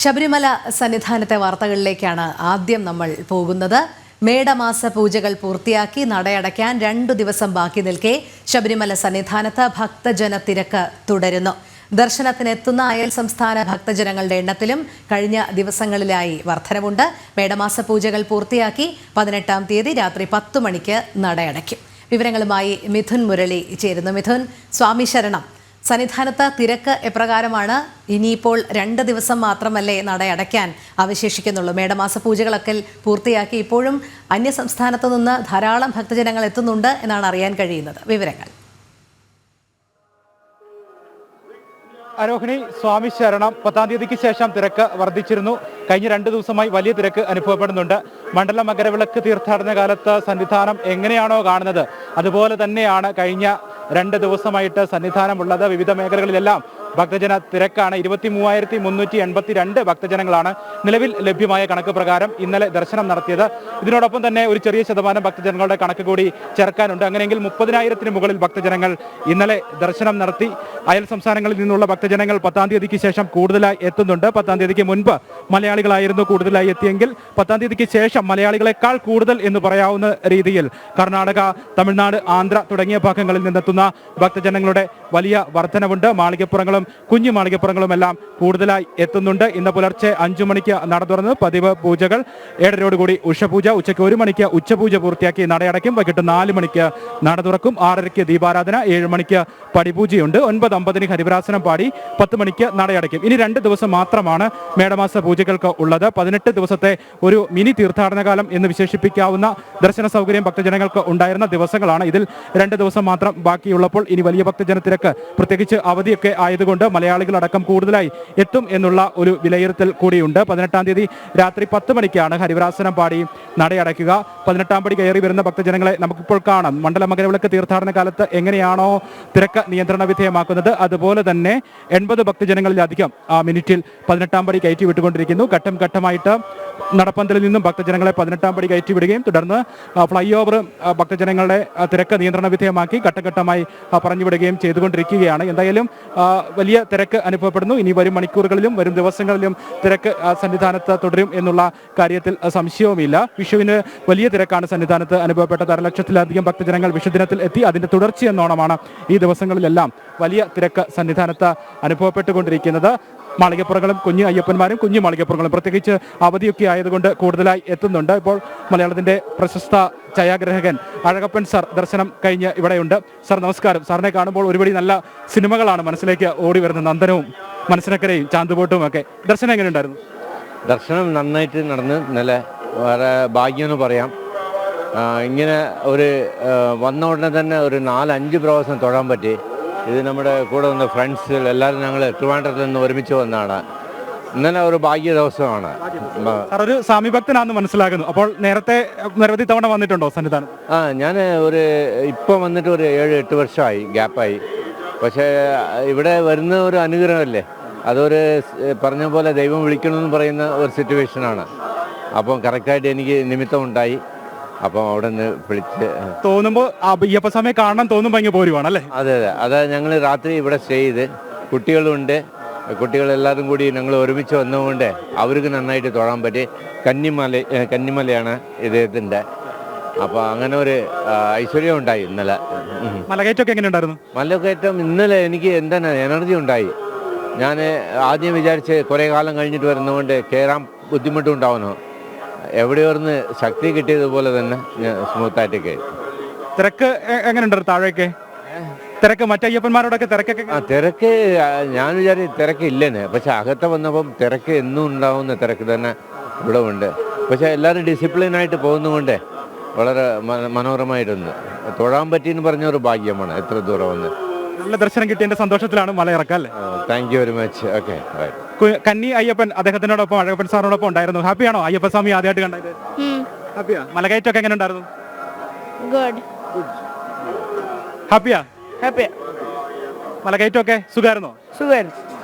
ശബരിമല സന്നിധാനത്തെ വാർത്തകളിലേക്കാണ് ആദ്യം നമ്മൾ പോകുന്നത്. മേടമാസ പൂജകൾ പൂർത്തിയാക്കി നടയടയ്ക്കാൻ 2 ദിവസം ബാക്കി നിൽക്കെ ശബരിമല സന്നിധാനത്ത് ഭക്തജന തിരക്ക് തുടരുന്നു. ദർശനത്തിനെത്തുന്ന അയൽ സംസ്ഥാന ഭക്തജനങ്ങളുടെ എണ്ണത്തിലും കഴിഞ്ഞ ദിവസങ്ങളിലായി വർധനവുണ്ട്. മേടമാസ പൂജകൾ പൂർത്തിയാക്കി 18-ാം തീയതി രാത്രി 10 മണിക്ക് നടയടയ്ക്കും. വിവരങ്ങളുമായി മിഥുൻ മുരളി ചേരുന്നു. മിഥുൻ, സ്വാമി ശരണം. സന്നിധാനത്ത് തിരക്ക് എപ്രകാരമാണ്? ഇനിയിപ്പോൾ 2 ദിവസം മാത്രമല്ലേ നടയടയ്ക്കാൻ അവശേഷിക്കുന്നുള്ളൂ. മേടമാസ പൂജകളൊക്കെ പൂർത്തിയാക്കി ഇപ്പോഴും അന്യസംസ്ഥാനത്തു നിന്ന് ധാരാളം ഭക്തജനങ്ങൾ എത്തുന്നുണ്ട് എന്നാണ് അറിയാൻ കഴിയുന്നത്. വിവരങ്ങൾ. ആരോഹിണി, സ്വാമി ശരണം. 10-ാം തീയതിക്ക് ശേഷം തിരക്ക് വർദ്ധിച്ചിരുന്നു. കഴിഞ്ഞ 2 ദിവസമായി വലിയ തിരക്ക് അനുഭവപ്പെടുന്നുണ്ട്. മണ്ഡല മകരവിളക്ക് തീർത്ഥാടന കാലത്ത് സന്നിധാനം എങ്ങനെയാണോ കാണുന്നത് അതുപോലെ തന്നെയാണ് കഴിഞ്ഞ 2 ദിവസമായിട്ട് സന്നിധാനമുള്ളത്. വിവിധ മേഖലകളിലെല്ലാം ഭക്തജന തിരക്കാണ്. 23,382 ഭക്തജനങ്ങളാണ് നിലവിൽ ലഭ്യമായ കണക്ക് പ്രകാരം ഇന്നലെ ദർശനം നടത്തിയത്. ഇതിനോടൊപ്പം തന്നെ ഒരു ചെറിയ ശതമാനം ഭക്തജനങ്ങളുടെ കണക്ക് കൂടി ചേർക്കാനുണ്ട്. അങ്ങനെയെങ്കിൽ 30,000-ന് മുകളിൽ ഭക്തജനങ്ങൾ ഇന്നലെ ദർശനം നടത്തി. അയൽ സംസ്ഥാനങ്ങളിൽ നിന്നുള്ള ഭക്തജനങ്ങൾ 10-ാം തീയതിക്ക് ശേഷം കൂടുതലായി എത്തുന്നുണ്ട്. 10-ാം തീയതിക്ക് മുൻപ് മലയാളികളായിരുന്നു കൂടുതലായി എത്തിയെങ്കിൽ 10-ാം തീയതിക്ക് ശേഷം മലയാളികളെക്കാൾ കൂടുതൽ എന്ന് പറയാവുന്ന രീതിയിൽ കർണാടക, തമിഴ്നാട്, ആന്ധ്ര തുടങ്ങിയ ഭാഗങ്ങളിൽ നിന്നെത്തുന്ന ഭക്തജനങ്ങളുടെ വലിയ വർധനവുണ്ട്. മാളികപ്പുറങ്ങളും കുഞ്ഞു മാളികപ്പുറങ്ങളും എല്ലാം കൂടുതലായി എത്തുന്നുണ്ട്. ഇന്ന് പുലർച്ചെ 5 മണിക്ക് നട തുറന്ന് പതിവ് പൂജകൾ. 7:30 ഉഷപൂജ, ഉച്ചയ്ക്ക് 1 മണിക്ക് ഉച്ചപൂജ പൂർത്തിയാക്കി നടയടയ്ക്കും. വൈകിട്ട് 4 മണിക്ക് നട തുറക്കും. 6:30 ദീപാരാധന, 7 മണിക്ക് പടിപൂജയുണ്ട്. 9:50 ഹരിവരാസനം പാടി 10 മണിക്ക് നടയടയ്ക്കും. ഇനി 2 ദിവസം മാത്രമാണ് മേടമാസ പൂജകൾക്ക് ഉള്ളത്. 18 ദിവസത്തെ ഒരു മിനി തീർത്ഥാടന കാലം എന്ന് വിശേഷിപ്പിക്കാവുന്ന ദർശന സൗകര്യം ഭക്തജനങ്ങൾക്ക് ഉണ്ടായിരുന്ന ദിവസങ്ങളാണ്. ഇതിൽ 2 ദിവസം മാത്രം ബാക്കിയുള്ളപ്പോൾ ഇനി വലിയ ഭക്തജന തിരക്ക്, പ്രത്യേകിച്ച് അവധിയൊക്കെ ആയതുകൊണ്ട് മലയാളികളടക്കം കൂടുതലായി എത്തും എന്നുള്ള ഒരു വിലയിരുത്തൽ കൂടിയുണ്ട്. 18-ാം തീയതി രാത്രി 10 മണിക്കാണ് ഹരിവരാസനം പാടി നടയടയ്ക്കുക. 18-ാം പടി കയറി വരുന്ന ഭക്തജനങ്ങളെ നമുക്കിപ്പോൾ കാണാം. മണ്ഡല മകരവിളക്ക് തീർത്ഥാടന കാലത്ത് എങ്ങനെയാണോ തിരക്ക് നിയന്ത്രണ വിധേയമാക്കുന്നത് അതുപോലെ തന്നെ 80 ഭക്തജനങ്ങളിലധികം മിനിറ്റിൽ 18-ാം പടി കയറ്റി വിട്ടുകൊണ്ടിരിക്കുന്നു. ഘട്ടം ഘട്ടമായിട്ട് നടപ്പന്തലിൽ നിന്നും ഭക്തജനങ്ങളെ 18-ാം പടി കയറ്റി വിടുകയും തുടർന്ന് ഫ്ലൈ ഓവർ ഭക്തജനങ്ങളുടെ തിരക്ക് നിയന്ത്രണ വിധേയമാക്കി ഘട്ടഘട്ടമായി പറഞ്ഞുവിടുകയും ചെയ്തുകൊണ്ടിരിക്കുകയാണ്. എന്തായാലും വലിയ തിരക്ക് അനുഭവപ്പെടുന്നു. ഇനി വരും മണിക്കൂറുകളിലും വരും ദിവസങ്ങളിലും തിരക്ക് സന്നിധാനത്ത് തുടരും എന്നുള്ള കാര്യത്തിൽ സംശയവുമില്ല. വിഷുവിന് വലിയ തിരക്കാണ് സന്നിധാനത്ത് അനുഭവപ്പെട്ടത്. 1,00,000-ലധികം ഭക്തജനങ്ങൾ വിഷുദിനത്തിൽ എത്തി. അതിന്റെ തുടർച്ചയെന്നോണമാണ് ഈ ദിവസങ്ങളിലെല്ലാം വലിയ തിരക്ക് സന്നിധാനത്ത് അനുഭവപ്പെട്ടുകൊണ്ടിരിക്കുന്നത്. മാളികപ്പുറങ്ങളും കുഞ്ഞു അയ്യപ്പന്മാരും കുഞ്ഞു മാളികപ്പുറങ്ങളും പ്രത്യേകിച്ച് അവധിയൊക്കെ ആയതുകൊണ്ട് കൂടുതലായി എത്തുന്നുണ്ട്. ഇപ്പോൾ മലയാളത്തിന്റെ പ്രശസ്ത ഛായാഗ്രഹകൻ അഴകപ്പൻ സാർ ദർശനം കഴിഞ്ഞ് ഇവിടെയുണ്ട്. സാർ നമസ്കാരം. സാറിനെ കാണുമ്പോൾ ഒരുപടി നല്ല സിനിമകളാണ് മനസ്സിലേക്ക് ഓടി വരുന്നത്. നന്ദനവും മനസ്സിനക്കരയും ചാന്തുപോട്ടും ഒക്കെ. ദർശനം എങ്ങനെയുണ്ടായിരുന്നു? ദർശനം നന്നായിട്ട് നടന്ന് നല്ല വേറെ ഭാഗ്യമെന്ന് പറയാം. ഇങ്ങനെ ഒരു വന്ന ഉടനെ തന്നെ ഒരു 4-5 പ്രാവശ്യം തൊഴാൻ പറ്റി. ഇത് നമ്മുടെ കൂടെ വന്ന ഫ്രണ്ട്സ് എല്ലാവരും ഞങ്ങൾ ട്രിവാൻഡ്രത്തിൽ നിന്ന് ഒരുമിച്ച് വന്നതാണ്. ഇന്നലെ ഒരു ഭാഗ്യ ദിവസമാണ്. ഒരു സ്വാമി ഭക്തനാണെന്ന് മനസ്സിലാക്കുന്നു. അപ്പോൾ നേരത്തെ നിരവധി തവണ വന്നിട്ടുണ്ടോ സന്നിധാനം? ഞാൻ ഇപ്പം വന്നിട്ട് ഒരു 7-8 വർഷമായി, ഗ്യാപ്പായി. പക്ഷേ ഇവിടെ വരുന്ന ഒരു അനുഗ്രഹമല്ലേ, അതൊരു പറഞ്ഞ പോലെ ദൈവം വിളിക്കണമെന്ന് പറയുന്ന ഒരു സിറ്റുവേഷനാണ്. അപ്പം കറക്റ്റായിട്ട് എനിക്ക് നിമിത്തമുണ്ടായി. അപ്പം അവിടെ നിന്ന് വിളിച്ച് തോന്നുമ്പോൾ അയ്യപ്പസ്വാമിയെ കാണാൻ തോന്നുമ്പോൾ ഇങ്ങനെ പോരുവാണല്ലേ? അതെ അതെ. അത് ഞങ്ങൾ രാത്രി ഇവിടെ സ്റ്റേ ചെയ്ത്, കുട്ടികളുണ്ട്, കുട്ടികളെല്ലാവരും കൂടി ഞങ്ങൾ ഒരുമിച്ച് വന്നതുകൊണ്ട് അവർക്ക് നന്നായിട്ട് തൊഴാൻ പറ്റി. കന്നിമലയാണ് ഇദ്ദേഹത്തിൻ്റെ. അപ്പോൾ അങ്ങനെ ഒരു ഐശ്വര്യം ഉണ്ടായി ഇന്നലെ. മലകയറ്റമൊക്കെ എങ്ങനെയുണ്ടായിരുന്നു? മലകയറ്റം ഇന്നലെ എനിക്ക് എന്താണ് എനർജി ഉണ്ടായി. ഞാൻ ആദ്യം വിചാരിച്ച് കുറേ കാലം കഴിഞ്ഞിട്ട് വരുന്നതുകൊണ്ട് കയറാൻ ബുദ്ധിമുട്ടുണ്ടാവുന്നു. എവിടെയോർന്ന് ശക്തി കിട്ടിയതുപോലെ തന്നെ സ്മൂത്തായിട്ട് കയറി. തിരക്ക് എങ്ങനെയുണ്ടായിരുന്നു? താഴേക്ക് തിരക്ക് മറ്റയ്യപ്പന്മാരോടൊക്കെ തിരക്കൊക്കെ? തിരക്ക് ഞാൻ വിചാരിച്ചു തിരക്ക് ഇല്ലെന്ന്. പക്ഷെ അകത്ത് വന്നപ്പം തിരക്ക് എന്നും ഉണ്ടാവുന്ന തിരക്ക് തന്നെ ഇവിടെ ഉണ്ട്. പക്ഷെ എല്ലാവരും ഡിസിപ്ലിനായിട്ട് പോകുന്നതുകൊണ്ട് വളരെ മനോഹരമായിട്ടുണ്ട്. തൊഴാൻ പറ്റിയെന്ന് പറഞ്ഞ ഒരു ഭാഗ്യമാണ്. എത്ര ദൂരം വന്ന് നല്ല ദർശനം കിട്ടിയതിന്റെ സന്തോഷത്തിലാണ് മലയിറക്കം അല്ലേ? Thank you very much. Okay. കന്നി അയ്യപ്പൻ അദ്ദേഹത്തിനോടൊപ്പം അഴകപ്പൻ സാറിനോടൊപ്പം ഉണ്ടായിരുന്നു. ഹാപ്പിയാണോ അയ്യപ്പസ്വാമി ആദ്യമായിട്ട് കണ്ടത്? ഹാപ്പിയാ? മലകയറ്റമൊക്കെ എങ്ങനെ ഉണ്ടായിരുന്നു? ഹാപ്പിയാ? മലകയറ്റമൊക്കെ സുഖമായിരുന്നോ?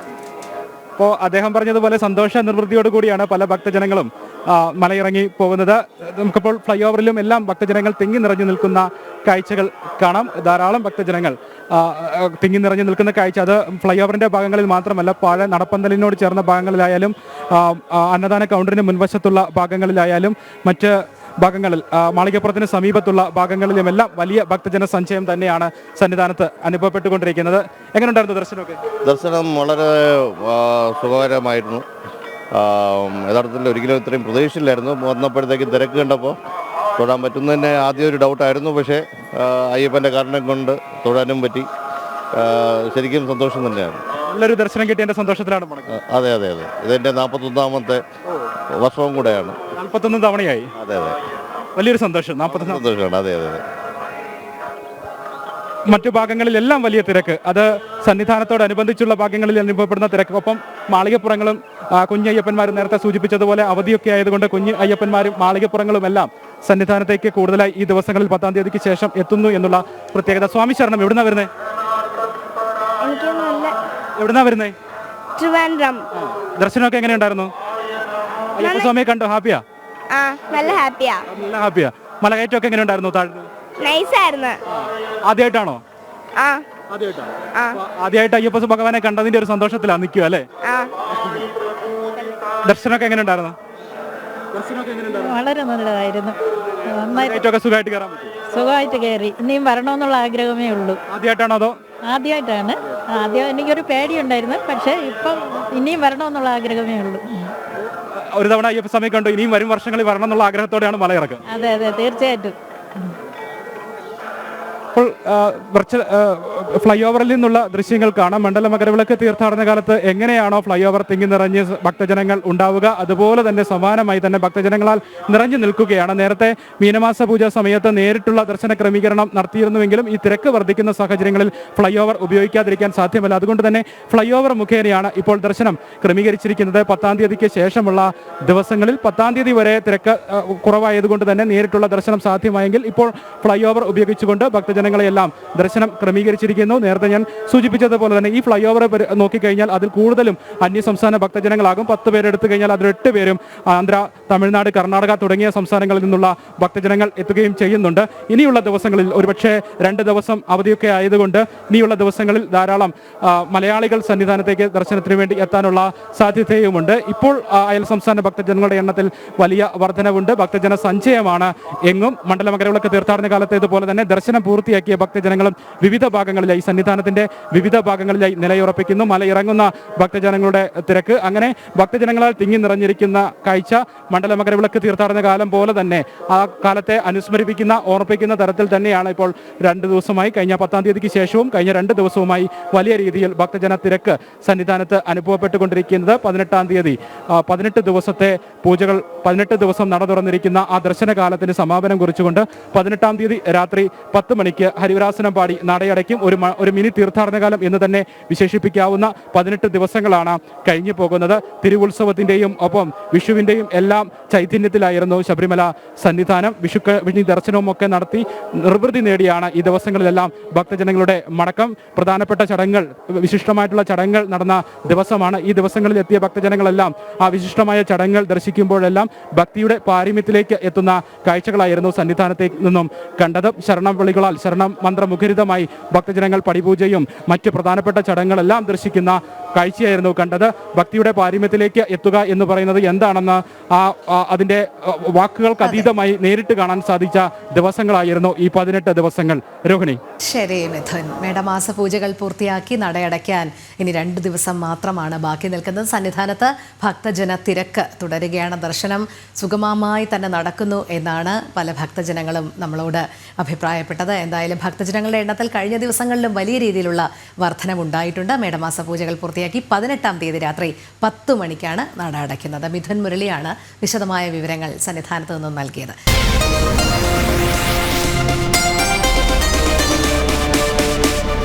അപ്പോൾ അദ്ദേഹം പറഞ്ഞതുപോലെ സന്തോഷ നിർവൃത്തിയോട് കൂടിയാണ് പല ഭക്തജനങ്ങളും മലയിറങ്ങി പോകുന്നത്. നമുക്കിപ്പോൾ ഫ്ലൈ ഓവറിലും എല്ലാം ഭക്തജനങ്ങൾ തിങ്ങി നിറഞ്ഞു നിൽക്കുന്ന കാഴ്ചകൾ കാണാം. ധാരാളം ഭക്തജനങ്ങൾ തിങ്ങി നിറഞ്ഞു നിൽക്കുന്ന കാഴ്ച. അത് ഫ്ലൈ ഓവറിൻ്റെ ഭാഗങ്ങളിൽ മാത്രമല്ല, പഴയ നടപ്പന്തലിനോട് ചേർന്ന ഭാഗങ്ങളിലായാലും അന്നദാന കൗണ്ടറിന് മുൻവശത്തുള്ള ഭാഗങ്ങളിലായാലും മറ്റ് ഭാഗങ്ങളിൽ മാളികപ്പുറത്തിന് സമീപത്തുള്ള ഭാഗങ്ങളിലുമെല്ലാം വലിയ ഭക്തജന സഞ്ചയം തന്നെയാണ് സന്നിധാനത്ത് അനുഭവപ്പെട്ടുകൊണ്ടിരിക്കുന്നത്. എങ്ങനെയുണ്ടായിരുന്നു ദർശനമൊക്കെ? ദർശനം വളരെ സുഖകരമായിരുന്നു. യഥാർത്ഥത്തിൽ ഒരിക്കലും ഇത്രയും പ്രതീക്ഷയില്ലായിരുന്നു. വന്നപ്പോഴത്തേക്ക് തിരക്ക് കണ്ടപ്പോൾ തൊഴാൻ പറ്റുന്നതന്നെ ആദ്യം ഒരു ഡൗട്ടായിരുന്നു. പക്ഷേ അയ്യപ്പൻ്റെ കാരണം കൊണ്ട് തൊഴാനും പറ്റി. ശരിക്കും സന്തോഷം തന്നെയാണ്. നല്ലൊരു ദർശനം കിട്ടിയതിൻ്റെ സന്തോഷത്തിലാണ് മടങ്ങുന്നത്. അതെ അതെ അതെ, ഇതെൻ്റെ 41ാമത്തെ വർഷവും കൂടെയാണ്. 41 തവണയായി. അതെ അതെ, വലിയൊരു സന്തോഷം. 41 സന്തോഷമാണ്. അതെ അതെ അതെ. മറ്റു ഭാഗങ്ങളിലെല്ലാം വലിയ തിരക്ക്, അത് സന്നിധാനത്തോടനുബന്ധിച്ചുള്ള ഭാഗങ്ങളിൽ അനുഭവപ്പെടുന്ന തിരക്ക്. ഒപ്പം മാളികപ്പുറങ്ങളും കുഞ്ഞയ്യപ്പന്മാരും നേരത്തെ സൂചിപ്പിച്ചതുപോലെ അവധിയൊക്കെ ആയതുകൊണ്ട് കുഞ്ഞ് അയ്യപ്പന്മാരും മാളികപ്പുറങ്ങളും എല്ലാം സന്നിധാനത്തേക്ക് കൂടുതലായി ഈ ദിവസങ്ങളിൽ 10-ാം തീയതിക്ക് ശേഷം എത്തുന്നു എന്നുള്ള പ്രത്യേകത. സ്വാമി ശരണം, എവിടുന്നാ വരുന്നത്? എവിടുന്നാ വരുന്നത്? ട്രിവാൻഡ്രം. ദർശനമൊക്കെ എങ്ങനെയുണ്ടായിരുന്നു? അയ്യപ്പ സ്വാമിയെ കണ്ടോ? ഹാപ്പിയാ? നല്ല ഹാപ്പിയാ. നല്ല ഹാപ്പിയാ. മലകയറ്റമൊക്കെ എങ്ങനെയുണ്ടായിരുന്നു? താഴ്ന്നു നൈസായിരുന്നു. ആദ്യമായിട്ടാണോ? ആദ്യമായിട്ട് അയ്യപ്പ ഭഗവാനെ കണ്ടതിന്റെ ഒരു സന്തോഷത്തിലാണ് നിൽക്കുക അല്ലേ? ദർശനമൊക്കെ എങ്ങനെയുണ്ടായിരുന്നു? വളരെ നല്ലതായിരുന്നു. സുഖമായിട്ട് കയറാൻ പറ്റും? സുഖമായിട്ട് കയറി. ഇനിയും വരണമെന്നുള്ള ആഗ്രഹമേ ഉള്ളൂ. ആദ്യമായിട്ടാണോ അതോ? ആദ്യമായിട്ടാണ്. ആദ്യം എനിക്കൊരു പേടിയുണ്ടായിരുന്നു, പക്ഷെ ഇപ്പം ഇനിയും വരണമെന്നുള്ള ആഗ്രഹമേ ഉള്ളൂ. ഒരു തവണ അയ്യപ്പ സ്വാമിയെ കണ്ടു, ഇനിയും വരും വർഷങ്ങളിൽ വരണം എന്നുള്ള ആഗ്രഹത്തോടെയാണ് മലയിറക്കുക. അതെ അതെ, തീർച്ചയായിട്ടും. ഇപ്പോൾ ഫ്ലൈ ഓവറിൽ നിന്നുള്ള ദൃശ്യങ്ങൾ കാണാം. മണ്ഡല മകരവിളക്ക് തീർത്ഥാടന കാലത്ത് എങ്ങനെയാണോ ഫ്ലൈ ഓവർ തിങ്ങി നിറഞ്ഞ് ഭക്തജനങ്ങൾ ഉണ്ടാവുക, അതുപോലെ തന്നെ സമാനമായി തന്നെ ഭക്തജനങ്ങളാൽ നിറഞ്ഞു നിൽക്കുകയാണ്. നേരത്തെ മീനമാസ പൂജ സമയത്ത് നേരിട്ടുള്ള ദർശന ക്രമീകരണം നടത്തിയിരുന്നുവെങ്കിലും ഈ തിരക്ക് വർദ്ധിക്കുന്ന സാഹചര്യങ്ങളിൽ ഫ്ലൈ ഓവർ ഉപയോഗിക്കാതിരിക്കാൻ സാധ്യമല്ല. അതുകൊണ്ട് തന്നെ ഫ്ലൈ ഓവർ മുഖേനയാണ് ഇപ്പോൾ ദർശനം ക്രമീകരിച്ചിരിക്കുന്നത്. 10-ാം തീയതിക്ക് ശേഷമുള്ള ദിവസങ്ങളിൽ 10-ാം തീയതി വരെ തിരക്ക് കുറവായതുകൊണ്ട് തന്നെ നേരിട്ടുള്ള ദർശനം സാധ്യമായെങ്കിൽ ഇപ്പോൾ ഫ്ലൈ ഓവർ ഉപയോഗിച്ചുകൊണ്ട് ഭക്തജനങ്ങളെയെല്ലാം ദർശനം ക്രമീകരിച്ചിരിക്കുന്നു. നേരത്തെ ഞാൻ സൂചിപ്പിച്ചതുപോലെ തന്നെ ഈ ഫ്ലൈ ഓവർ നോക്കിക്കഴിഞ്ഞാൽ അതിൽ കൂടുതലും അന്യസംസ്ഥാന ഭക്തജനങ്ങളാകും. 10 പേരെടുത്തു കഴിഞ്ഞാൽ അതിൽ 8 പേരും ആന്ധ്ര, തമിഴ്നാട്, കർണാടക തുടങ്ങിയ സംസ്ഥാനങ്ങളിൽ നിന്നുള്ള ഭക്തജനങ്ങൾ എത്തുകയും ചെയ്യുന്നുണ്ട്. ഇനിയുള്ള ദിവസങ്ങളിൽ ഒരുപക്ഷെ 2 ദിവസം അവധിയൊക്കെ ആയതുകൊണ്ട് ഇനിയുള്ള ദിവസങ്ങളിൽ ധാരാളം മലയാളികൾ സന്നിധാനത്തേക്ക് ദർശനത്തിന് വേണ്ടി എത്താനുള്ള സാധ്യതയുമുണ്ട്. ഇപ്പോൾ അയൽ സംസ്ഥാന ഭക്തജനങ്ങളുടെ എണ്ണത്തിൽ വലിയ വർധനവുണ്ട്. ഭക്തജന സഞ്ചയമാണ് എങ്ങും. മണ്ഡല മകരവിളക്ക് തീർത്ഥാടന കാലത്തേതുപോലെ തന്നെ ദർശനം പൂർത്തിയാക്കിയ ഭക്തജനങ്ങളും വിവിധ ഭാഗങ്ങളിലായി സന്നിധാനത്തിന്റെ വിവിധ ഭാഗങ്ങളിലായി നിലയുറപ്പിക്കുന്നു. മലയിറങ്ങുന്ന ഭക്തജനങ്ങളുടെ തിരക്ക്, അങ്ങനെ ഭക്തജനങ്ങളാൽ തിങ്ങി നിറഞ്ഞിരിക്കുന്ന കാഴ്ച മണ്ഡല മകരവിളക്ക് തീർത്ഥാടന കാലം പോലെ തന്നെ ആ കാലത്തെ അനുസ്മരിപ്പിക്കുന്ന, ഓർപ്പിക്കുന്ന തരത്തിൽ തന്നെയാണ് ഇപ്പോൾ 2 ദിവസമായി, കഴിഞ്ഞ 10-ാം തീയതിക്ക് ശേഷവും കഴിഞ്ഞ 2 ദിവസവുമായി വലിയ രീതിയിൽ ഭക്തജന തിരക്ക് സന്നിധാനത്ത് അനുഭവപ്പെട്ടുകൊണ്ടിരിക്കുന്നത്. 18-ാം തീയതി 18 ദിവസത്തെ പൂജകൾ, 18 ദിവസം നട തുറന്നിരിക്കുന്ന ആ ദർശനകാലത്തിന് സമാപനം കുറിച്ചുകൊണ്ട് 18-ാം തീയതി രാത്രി 10 മണിക്ക് ഹരിവരാസനം പാടി നടയടയ്ക്കും. ഒരു മിനി തീർത്ഥാടനകാലം എന്ന് തന്നെ വിശേഷിപ്പിക്കാവുന്ന 18 ദിവസങ്ങളാണ് കഴിഞ്ഞു പോകുന്നത്. തിരുവുത്സവത്തിന്റെയും ഒപ്പം വിഷുവിന്റെയും എല്ലാം ചൈതന്യത്തിലായിരുന്നു ശബരിമല സന്നിധാനം. വിഷു ദർശനവും ഒക്കെ നടത്തി നിർവൃതി നേടിയാണ് ഈ ദിവസങ്ങളിലെല്ലാം ഭക്തജനങ്ങളുടെ മടക്കം. പ്രധാനപ്പെട്ട ചടങ്ങുകൾ, വിശിഷ്ടമായിട്ടുള്ള ചടങ്ങുകൾ നടന്ന ദിവസമാണ്. ഈ ദിവസങ്ങളിൽ എത്തിയ ഭക്തജനങ്ങളെല്ലാം ആ വിശിഷ്ടമായ ചടങ്ങുകൾ ദർശിക്കുമ്പോഴെല്ലാം ഭക്തിയുടെ പാരമ്യത്തിലേക്ക് എത്തുന്ന കാഴ്ചകളായിരുന്നു സന്നിധാനത്തേക്ക് നിന്നും കണ്ടത്. ശരണം വിളികളാൽ, ശരണം മന്ത്രമുഖരിതമായി ഭക്തജനങ്ങൾ പടിപൂജയും മറ്റ് പ്രധാനപ്പെട്ട ചടങ്ങുകളെല്ലാം ദർശിക്കുന്ന കാഴ്ചയായിരുന്നു കണ്ടത്. ഭക്തിയുടെ പാരമ്യത്തിലേക്ക് എത്തുക എന്ന് പറയുന്നത് എന്താണെന്ന് അതിന്റെ വാക്കുകൾക്ക് അതീതമായി നേരിട്ട് കാണാൻ സാധിച്ച ദിവസങ്ങളായിരുന്നു ഈ 18 ദിവസങ്ങൾ. രോഹിണി. ശരി മിഥുൻ, മേടമാസ പൂജകൾ പൂർത്തിയാക്കി നടയടയ്ക്കാൻ ഇനി 2 ദിവസം മാത്രമാണ് ബാക്കി നിൽക്കുന്നത്. സന്നിധാനത്ത് ഭക്തജന തിരക്ക് തുടരുകയാണ്. ദർശനം സുഗമമായി തന്നെ നടക്കുന്നു എന്നാണ് പല ഭക്തജനങ്ങളും നമ്മളോട് അഭിപ്രായപ്പെട്ടത്. എന്തായാലും ഭക്തജനങ്ങളുടെ എണ്ണത്തിൽ കഴിഞ്ഞ ദിവസങ്ങളിലും വലിയ രീതിയിലുള്ള വർധനവുണ്ടായിട്ടുണ്ട്. മേടമാസ പൂജകൾ പൂർത്തിയാക്കി 18-ാം തീയതി രാത്രി 10 മണിക്കാണ് നട അടയ്ക്കുന്നത്. മിഥുൻ മുരളിയാണ് വിശദമായ വിവരങ്ങൾ സന്നിധാനത്ത് നിന്നും നൽകിയത്.